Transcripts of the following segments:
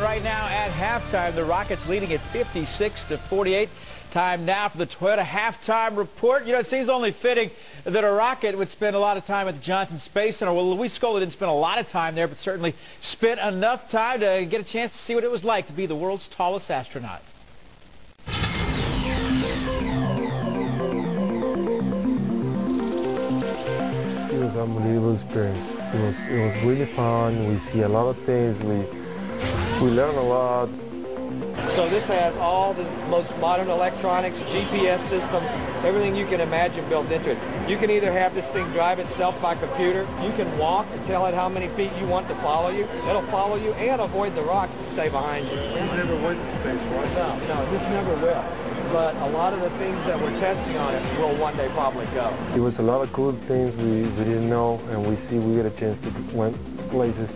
right now at halftime. The Rockets leading at 56-48. Time now for the Toyota halftime report. You know, it seems only fitting that a Rocket would spend a lot of time at the Johnson Space Center. Well, Scola didn't spend a lot of time there, but certainly spent enough time to get a chance to see what it was like to be the world's tallest astronaut. It was an unbelievable experience. It was really fun. We see a lot of things. We learn a lot. So this has all the most modern electronics, GPS system, everything you can imagine built into it. You can either have this thing drive itself by computer, you can walk and tell it how many feet you want to follow you. It'll follow you and avoid the rocks that stay behind you. It never went to space, right? No, this never will. But a lot of the things that we're testing on it will one day probably go. It was a lot of cool things we didn't know, and we get a chance to went places,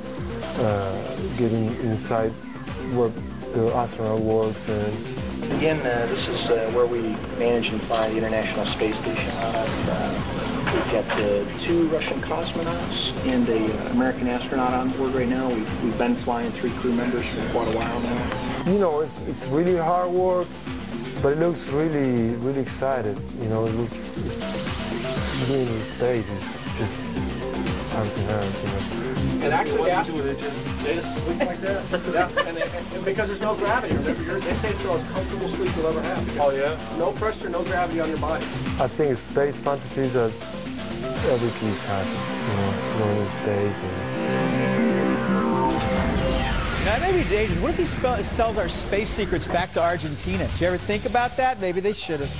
getting inside where the astronaut works. And again, this is where we manage and fly the International Space Station out of. We've got 2 Russian cosmonauts and an American astronaut on board right now. We've been flying 3 crew members for quite a while now. You know, it's really hard work, but it looks really, really excited. You know, it looks, being in space is just something else, you know. And actually, they just sleep like that. Yeah, and because there's no gravity. Remember, they say it's the most comfortable sleep you'll ever have. Oh yeah. No pressure, no gravity on your body. I think space fantasies are every piece has it. You know, going to space Now, it may be dangerous. What if he sells our space secrets back to Argentina? Did you ever think about that? Maybe they should have.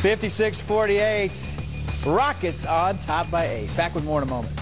56-48. Rockets on top by 8. Back with more in a moment.